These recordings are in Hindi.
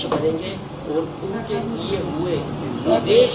करेंगे और उनके लिए हुए निर्देश।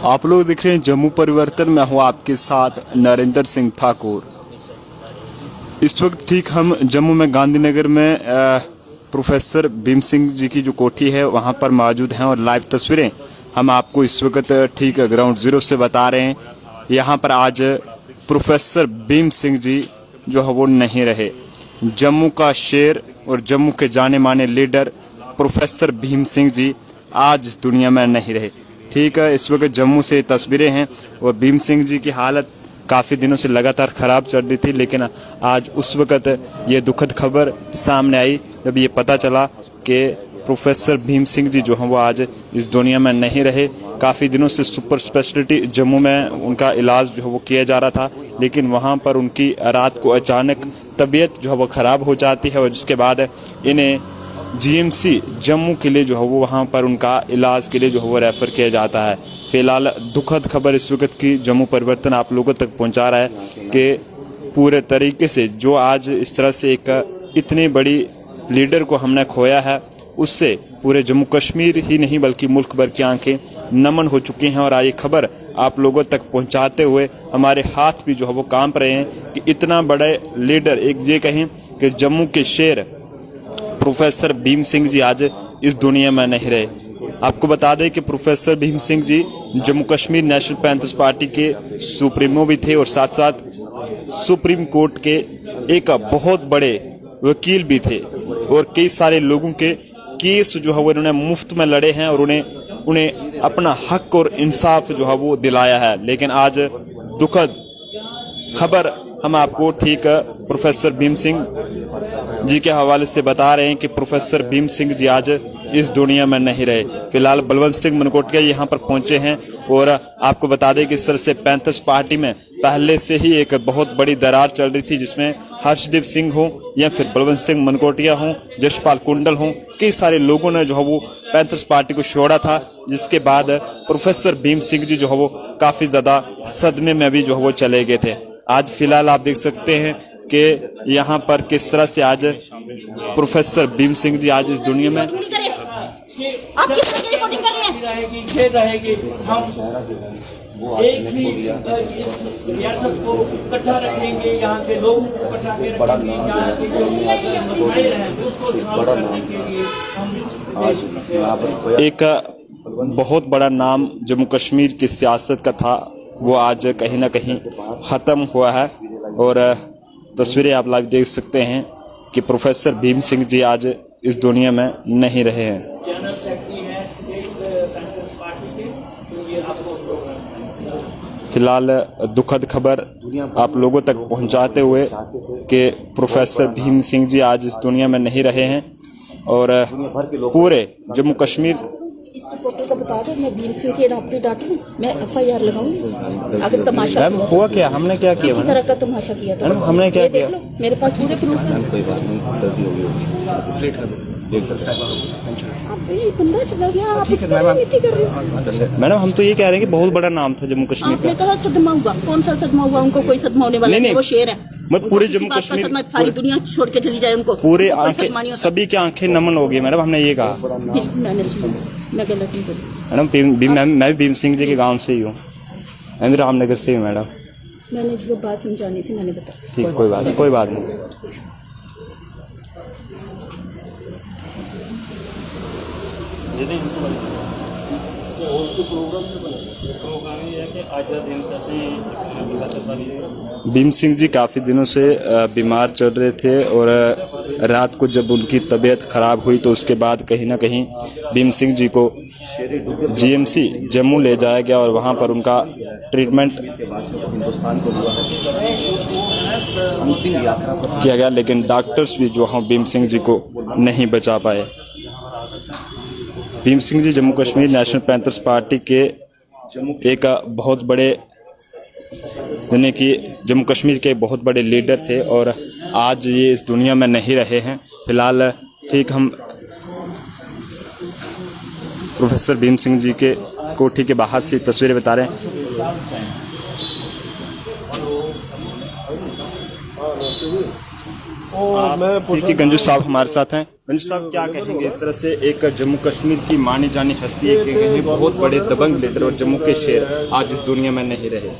आप लोग दिख रहे हैं जम्मू परिवर्तन में हूँ आपके साथ नरेंद्र सिंह ठाकुर। इस वक्त ठीक हम जम्मू में गांधीनगर में प्रोफेसर भीम सिंह जी की जो कोठी है वहाँ पर मौजूद हैं और लाइव तस्वीरें हम आपको इस वक्त ठीक ग्राउंड जीरो से बता रहे हैं। यहाँ पर आज प्रोफेसर भीम सिंह जी जो है वो नहीं रहे। जम्मू का शेर और जम्मू के जाने माने लीडर प्रोफेसर भीम सिंह जी आज इस दुनिया में नहीं रहे। ठीक है, इस वक्त जम्मू से तस्वीरें हैं और भीम सिंह जी की हालत काफ़ी दिनों से लगातार ख़राब चल रही थी, लेकिन आज उस वक्त ये दुखद खबर सामने आई जब ये पता चला कि प्रोफेसर भीम सिंह जी जो हैं वो आज इस दुनिया में नहीं रहे। काफ़ी दिनों से सुपर स्पेशलिटी जम्मू में उनका इलाज जो है वो किया जा रहा था, लेकिन वहाँ पर उनकी रात को अचानक तबीयत जो है वो ख़राब हो जाती है और जिसके बाद इन्हें जीएमसी जम्मू के लिए जो है वो वहाँ पर उनका इलाज के लिए जो है वो रेफ़र किया जाता है। फिलहाल दुखद खबर इस वक्त की जम्मू परिवर्तन आप लोगों तक पहुँचा रहा है कि पूरे तरीके से जो आज इस तरह से एक इतनी बड़ी लीडर को हमने खोया है, उससे पूरे जम्मू कश्मीर ही नहीं बल्कि मुल्क भर की आंखें नमन हो चुकी हैं। और आज ये खबर आप लोगों तक पहुंचाते हुए हमारे हाथ भी जो है वो कांप रहे हैं कि इतना बड़े लीडर, एक ये कहें कि जम्मू के शेर प्रोफेसर भीम सिंह जी आज इस दुनिया में नहीं रहे। आपको बता दें कि प्रोफेसर भीम सिंह जी जम्मू कश्मीर नेशनल पैंथर्स पार्टी के सुप्रीमो भी थे और साथ साथ सुप्रीम कोर्ट के एक बहुत बड़े वकील भी थे और कई सारे लोगों के केस जो है वो इन्होंने मुफ्त में लड़े हैं और उन्हें अपना हक और इंसाफ जो है वो दिलाया है। लेकिन आज दुखद खबर हम आपको ठीक प्रोफेसर भीम सिंह जी के हवाले से बता रहे हैं कि प्रोफेसर भीम सिंह जी आज इस दुनिया में नहीं रहे। फिलहाल बलवंत सिंह मनकोटिया यहाँ पर पहुंचे हैं और आपको बता दें कि इस तरह से पैंथर्स पार्टी में पहले से ही एक बहुत बड़ी दरार चल रही थी, जिसमें हर्षदीप सिंह हो या फिर बलवंत सिंह मनकोटिया हो, जशपाल कुंडल हो, कई सारे लोगों ने जो है वो पैंथर्स पार्टी को छोड़ा था, जिसके बाद प्रोफेसर भीम सिंह जी जो है वो काफ़ी ज़्यादा सदमे में भी जो है वो चले गए थे। आज फिलहाल आप देख सकते हैं कि यहाँ पर किस तरह से आज प्रोफेसर भीम सिंह जी आज इस दुनिया में आप किस तरह की रिपोर्टिंग कर रहे हैं? रहेगी हम एक ही इस रियासत को इकट्ठा रखेंगे, यहाँ के लोगों को इकट्ठा के रखेंगे, यहाँ के जो मसाइल हैं उसको सॉल्व करने के लिए हम एक बहुत बड़ा नाम जम्मू कश्मीर की सियासत का था, वो आज कहीं ना कहीं ख़त्म हुआ है। और तस्वीरें आप लाइव देख सकते हैं कि प्रोफेसर भीम सिंह जी आज इस दुनिया में नहीं रहे हैं। जनरल सेक्रेटरी हैं स्टेट पैंथर्स पार्टी के, तो ये आपको फिलहाल दुखद खबर आप लोगों तक पहुंचाते हुए कि प्रोफेसर भीम सिंह जी आज इस दुनिया में नहीं रहे हैं और पूरे जम्मू कश्मीर इस रिपोर्टर को बता दो, मैं भीम सिंह की अडॉप्टेड डॉटर हूँ, मैं FIR लगाऊंगी अगर तमाशा मैम हुआ क्या, हमने क्या किया, इसी तरह का तमाशा किया तो मैडम हमने क्या किया, मेरे पास पूरे प्रूफ है। कोई बात नहीं, गलती होगी। आप ये बंदा चला गया, आप इस पर नीति कर रहे हो। मैडम हम तो ये कह रहे हैं कि बहुत बड़ा नाम था जम्मू कश्मीर आपने का। कहा सदमा हुआ, कौन सा सदमा हुआ? उनको कोई सदमा होने वाला नहीं, वो शेर है। मत पूरे उनको जम्मू किसी बात का कश्मीर सदमा, सारी दुनिया छोड़ के चली जाए उनको, पूरे उनको कोई सदमा नहीं आंखें होता। सभी की आंखें नमन हो गई मैडम, हमने ये कहा। मैंने सुना, मैं गलत नहीं बोली। मैडम मैं भी भीम सिंह जी के गांव से ही हूँ, मैं भी रामनगर से ही हूँ मैडम। मैंने जो बात समझानी थी मैंने बताया। ठीक, कोई बात नहीं, कोई बात नहीं। भीम सिंह जी काफ़ी दिनों से बीमार चल रहे थे और रात को जब उनकी तबीयत ख़राब हुई तो उसके बाद कहीं ना कहीं भीम सिंह जी को जीएमसी जम्मू ले जाया गया और वहाँ पर उनका ट्रीटमेंट किया गया, लेकिन डॉक्टर्स भी जो हैं भीम सिंह जी को नहीं बचा पाए। भीम सिंह जी जम्मू कश्मीर नेशनल पैंथर्स पार्टी के एक बहुत बड़े, यानी कि जम्मू कश्मीर के बहुत बड़े लीडर थे और आज ये इस दुनिया में नहीं रहे हैं। फिलहाल ठीक हम प्रोफेसर भीम सिंह जी के कोठी के बाहर से तस्वीरें बता रहे हैं। आप गंजू साहब हमारे साथ हैं। गंज साहब क्या कहेंगे इस तरह से एक जम्मू कश्मीर की मानी जानी हस्ती है कि बहुत बड़े दबंग लीडर और जम्मू के शेर आज इस दुनिया में नहीं रहे।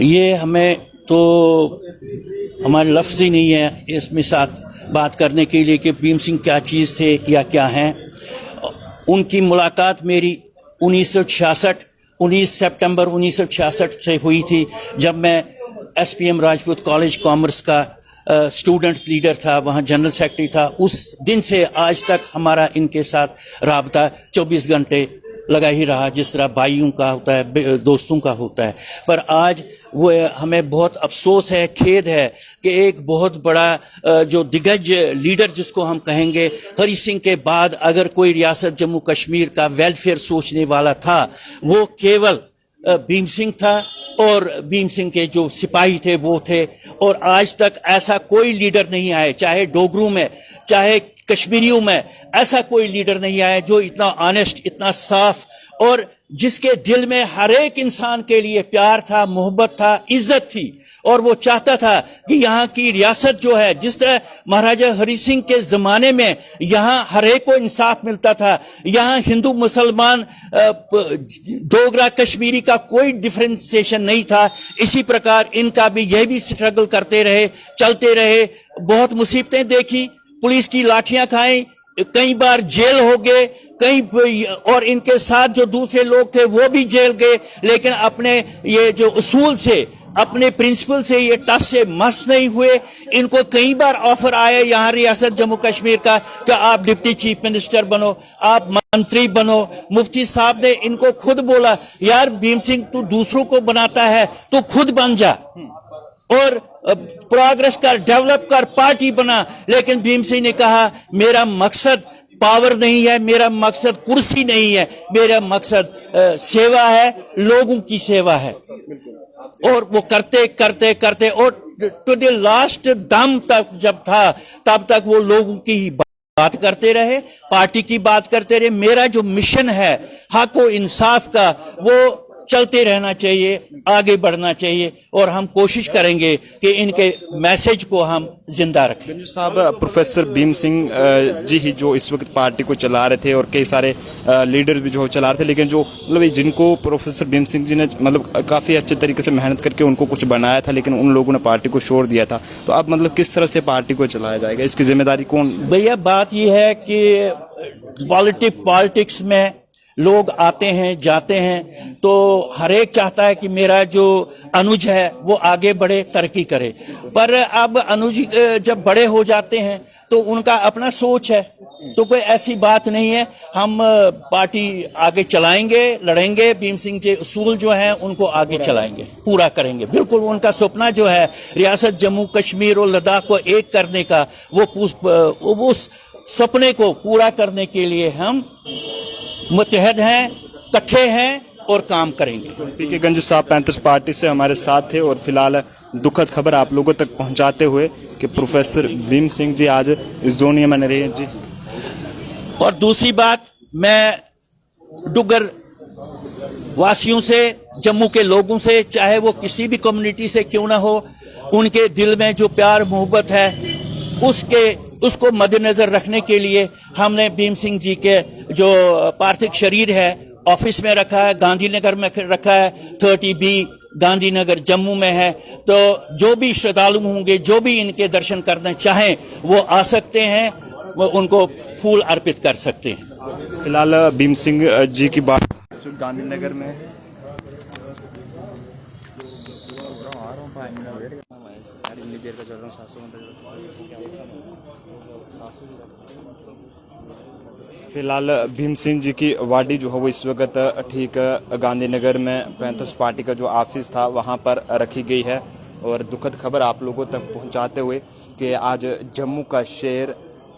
ये हमें तो हमारे लफ्ज़ ही नहीं है इसमें साथ बात करने के लिए कि भीम सिंह क्या चीज़ थे या क्या हैं। उनकी मुलाकात मेरी 19 सितंबर 1966 से हुई थी, जब मैं SPM राजपूत कॉलेज कॉमर्स का स्टूडेंट लीडर था, वहाँ जनरल सेक्रेटरी था। उस दिन से आज तक हमारा इनके साथ राबता 24 घंटे लगा ही रहा, जिस तरह भाइयों का होता है, दोस्तों का होता है। पर आज वो हमें बहुत अफसोस है, खेद है कि एक बहुत बड़ा जो दिग्गज लीडर जिसको हम कहेंगे, हरि सिंह के बाद अगर कोई रियासत जम्मू कश्मीर का वेलफेयर सोचने वाला था, वो केवल भीम सिंह था और भीम सिंह के जो सिपाही थे वो थे। और आज तक ऐसा कोई लीडर नहीं आया, चाहे डोगरू में चाहे कश्मीरियों में, ऐसा कोई लीडर नहीं आया जो इतना ऑनेस्ट, इतना साफ और जिसके दिल में हर एक इंसान के लिए प्यार था, मोहब्बत था, इज्जत थी। और वो चाहता था कि यहाँ की रियासत जो है, जिस तरह महाराजा हरि सिंह के जमाने में यहाँ हर एक को इंसाफ मिलता था, यहाँ हिंदू मुसलमान डोगरा कश्मीरी का कोई डिफरेंशिएशन नहीं था, इसी प्रकार इनका भी यह भी स्ट्रगल करते रहे, चलते रहे। बहुत मुसीबतें देखी, पुलिस की लाठियां खाई, कई बार जेल हो गए, कई और इनके साथ जो दूसरे लोग थे वो भी जेल गए, लेकिन अपने ये जो उसूल से, अपने प्रिंसिपल से ये टस से मस नहीं हुए। इनको कई बार ऑफर आया यहाँ रियासत जम्मू कश्मीर का कि आप डिप्टी चीफ मिनिस्टर बनो, आप मंत्री बनो। मुफ्ती साहब ने इनको खुद बोला, यार भीम सिंह तू दूसरों को बनाता है, तू खुद बन जा और प्रोग्रेस कर, डेवलप कर, पार्टी बना। लेकिन भीम सिंह ने कहा, मेरा मकसद पावर नहीं है, मेरा मकसद कुर्सी नहीं है, मेरा मकसद सेवा है, लोगों की सेवा है। और वो करते करते करते और टू द लास्ट दम तक जब था, तब तक वो लोगों की ही बात करते रहे, पार्टी की बात करते रहे। मेरा जो मिशन है हक और इंसाफ का, वो चलते रहना चाहिए, आगे बढ़ना चाहिए और हम कोशिश करेंगे कि इनके मैसेज को हम जिंदा रखें। गंजू साहब, प्रोफेसर भीम सिंह जी ही जो इस वक्त पार्टी को चला रहे थे और कई सारे लीडर भी जो चला रहे थे, लेकिन जो मतलब जिनको प्रोफेसर भीम सिंह जी ने मतलब काफ़ी अच्छे तरीके से मेहनत करके उनको कुछ बनाया था, लेकिन उन लोगों ने पार्टी को छोड़ दिया था। तो अब मतलब किस तरह से पार्टी को चलाया जाएगा, इसकी जिम्मेदारी कौन? भैया बात यह है कि पॉलिटिक्स में लोग आते हैं जाते हैं, तो हर एक चाहता है कि मेरा जो अनुज है वो आगे बढ़े, तरक्की करे। पर अब अनुज जब बड़े हो जाते हैं तो उनका अपना सोच है, तो कोई ऐसी बात नहीं है। हम पार्टी आगे चलाएंगे, लड़ेंगे, भीम सिंह के उसूल जो हैं उनको आगे चलाएंगे, पूरा करेंगे। बिल्कुल उनका सपना जो है रियासत जम्मू कश्मीर और लद्दाख को एक करने का, वो उस सपने को पूरा करने के लिए हम मुतहद हैं, इकट्ठे हैं और काम करेंगे। पीके गंजू साहब 35 पार्टी से हमारे साथ थे और फिलहाल दुखद खबर आप लोगों तक पहुंचाते हुए कि प्रोफेसर भीम सिंह जी आज इस दुनिया में नहीं रहे। जी और दूसरी बात, मैं डुग्गर वासियों से, जम्मू के लोगों से, चाहे वो किसी भी कम्युनिटी से क्यों ना हो, उनके दिल में जो प्यार मोहब्बत है उसको मद्देनजर रखने के लिए हमने भीम सिंह जी के जो पार्थिव शरीर है ऑफिस में रखा है, गांधीनगर में रखा है, 30B गांधीनगर जम्मू में है। तो जो भी श्रद्धालु होंगे, जो भी इनके दर्शन करना चाहें, वो आ सकते हैं, वो उनको फूल अर्पित कर सकते हैं। फिलहाल भीम सिंह जी की बात गांधीनगर में फिलहाल भीम सिंह जी की वाडी जो है वो इस वक्त ठीक गांधीनगर में पैंथर्स पार्टी का जो ऑफिस था वहां पर रखी गई है। और दुखद खबर आप लोगों तक पहुंचाते हुए कि आज जम्मू का शेर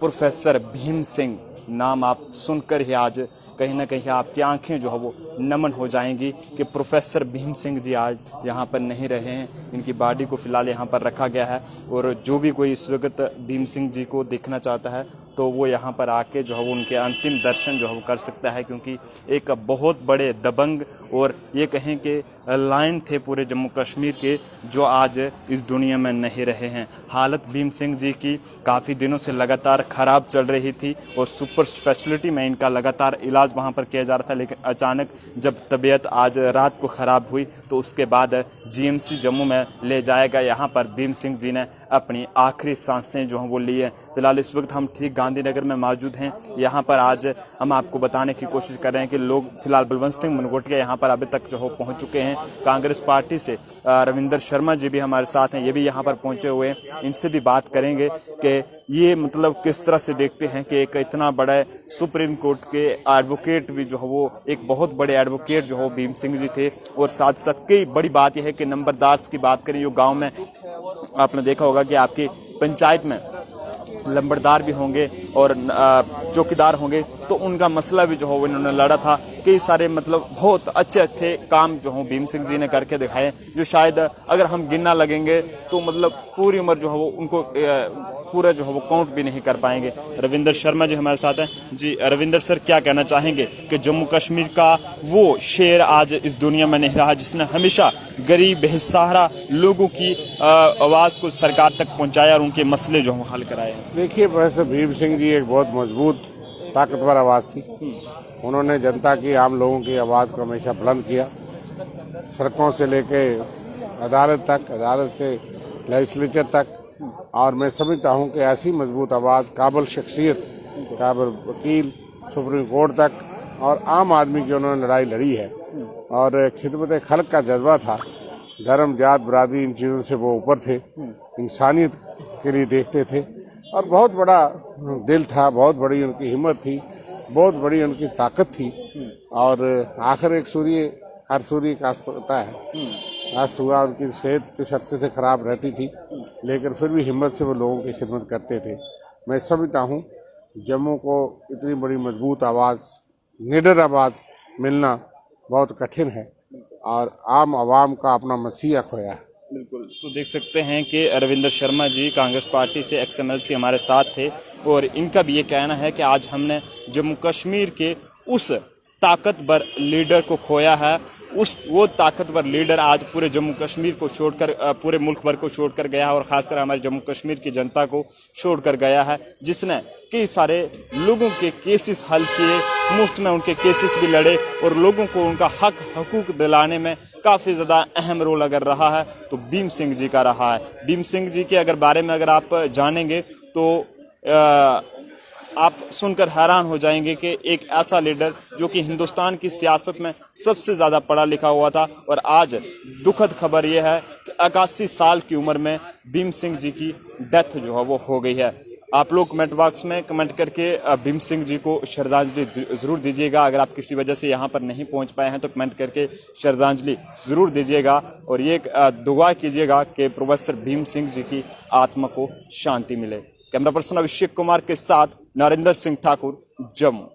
प्रोफेसर भीम सिंह नाम आप सुनकर ही आज कहीं ना कहीं आपकी आंखें जो है वो नमन हो जाएंगी कि प्रोफेसर भीम सिंह जी आज यहाँ पर नहीं रहे हैं। इनकी बॉडी को फिलहाल यहाँ पर रखा गया है और जो भी कोई इस वक्त भीम सिंह जी को देखना चाहता है तो वो यहाँ पर आके जो है वो उनके अंतिम दर्शन जो है वो कर सकता है, क्योंकि एक बहुत बड़े दबंग और ये कहें कि लाइन थे पूरे जम्मू कश्मीर के, जो आज इस दुनिया में नहीं रहे हैं। हालत भीम सिंह जी की काफ़ी दिनों से लगातार ख़राब चल रही थी और सुपर स्पेशलिटी में इनका लगातार इलाज वहां पर किया जा रहा था, लेकिन अचानक जब तबीयत आज रात को ख़राब हुई तो उसके बाद जीएमसी जम्मू में ले जाया गया। यहाँ पर भीम सिंह जी ने अपनी आखिरी सांसें जो हैं वो ली है। फिलहाल इस वक्त हम ठीक गांधीनगर में मौजूद हैं। यहाँ पर आज हम आपको बताने की कोशिश कर रहे हैं कि लोग फिलहाल बलवंत सिंह मनकोटिया यहाँ पर अभी तक जो हो पहुँच चुके हैं। कांग्रेस पार्टी से रविंदर शर्मा जी भी हमारे साथ हैं, ये भी यहाँ पर पहुँचे हुए हैं। इनसे भी बात करेंगे कि ये मतलब किस तरह से देखते हैं कि एक इतना बड़ा सुप्रीम कोर्ट के एडवोकेट भी जो है वो एक बहुत बड़े एडवोकेट जो हो भीम सिंह जी थे। और साथ साथ कई बड़ी बात यह है कि नंबरदार की बात करें, जो गांव में आपने देखा होगा कि आपकी पंचायत में लंबरदार भी होंगे और चौकीदार होंगे, तो उनका मसला भी जो हो इन्होंने लड़ा था। कई सारे मतलब बहुत अच्छे अच्छे काम जो हो भीम सिंह जी ने करके दिखाए, जो शायद अगर हम गिनना लगेंगे तो मतलब पूरी उम्र जो है वो उनको पूरा जो है वो काउंट भी नहीं कर पाएंगे। रविंदर शर्मा जी हमारे साथ हैं। जी रविंदर सर, क्या कहना चाहेंगे कि जम्मू कश्मीर का वो शेर आज इस दुनिया में नहीं रहा जिसने हमेशा गरीब बेसहारा लोगों की आवाज़ को सरकार तक पहुंचाया और उनके मसले जो हल कराए? देखिए, वैसे भीम सिंह जी एक बहुत मजबूत ताकतवर आवाज़ थी। उन्होंने जनता की, आम लोगों की आवाज़ को हमेशा बुलंद किया, सड़कों से लेके अदालत तक, अदालत से लेजिस्लेचर तक। और मैं समझता हूं कि ऐसी मजबूत आवाज़, काबिल शख्सियत, काबिल वकील, सुप्रीम कोर्ट तक और आम आदमी की उन्होंने लड़ाई लड़ी है। और खिदमत खल्क का जज्बा था, धर्म, जात, बरादरी, इन चीज़ों से वो ऊपर थे, इंसानियत के लिए देखते थे। और बहुत बड़ा दिल था, बहुत बड़ी उनकी हिम्मत थी, बहुत बड़ी उनकी ताकत थी। और आखिर एक सूर्य, हर सूर्य का अस्त होता है। अस्त हुआ, उनकी सेहत कुछ अरसे से खराब रहती थी, लेकिन फिर भी हिम्मत से वो लोगों की खिदमत करते थे। मैं समझता हूँ जम्मू को इतनी बड़ी मजबूत आवाज़, निडर आवाज़ मिलना बहुत कठिन है और आम आवाम का अपना मसीहा खोया है। बिल्कुल, तो देख सकते हैं कि रविंदर शर्मा जी कांग्रेस पार्टी से XMLC हमारे साथ थे और इनका भी ये कहना है कि आज हमने जम्मू कश्मीर के उस ताकतवर लीडर को खोया है। वो ताकतवर लीडर आज पूरे जम्मू कश्मीर को छोड़कर, पूरे मुल्क भर को छोड़कर गया है और खासकर हमारे जम्मू कश्मीर की जनता को छोड़कर गया है, जिसने कई सारे लोगों के केसेस हल किए, मुफ्त में उनके केसेस भी लड़े और लोगों को उनका हक हकूक दिलाने में काफ़ी ज़्यादा अहम रोल अगर रहा है तो भीम सिंह जी का रहा है। भीम सिंह जी के अगर बारे में अगर आप जानेंगे तो आप सुनकर हैरान हो जाएंगे कि एक ऐसा लीडर जो कि हिंदुस्तान की सियासत में सबसे ज़्यादा पढ़ा लिखा हुआ था और आज दुखद खबर यह है कि 81 साल की उम्र में भीम सिंह जी की डेथ जो है वो हो गई है। आप लोग कमेंट बॉक्स में कमेंट करके भीम सिंह जी को श्रद्धांजलि ज़रूर दीजिएगा। अगर आप किसी वजह से यहाँ पर नहीं पहुँच पाए हैं तो कमेंट करके श्रद्धांजलि ज़रूर दीजिएगा और ये दुआ कीजिएगा कि प्रोफेसर भीम सिंह जी की आत्मा को शांति मिले। कैमरा पर्सन अभिषेक कुमार के साथ नरेंद्र सिंह ठाकुर, जम्मू।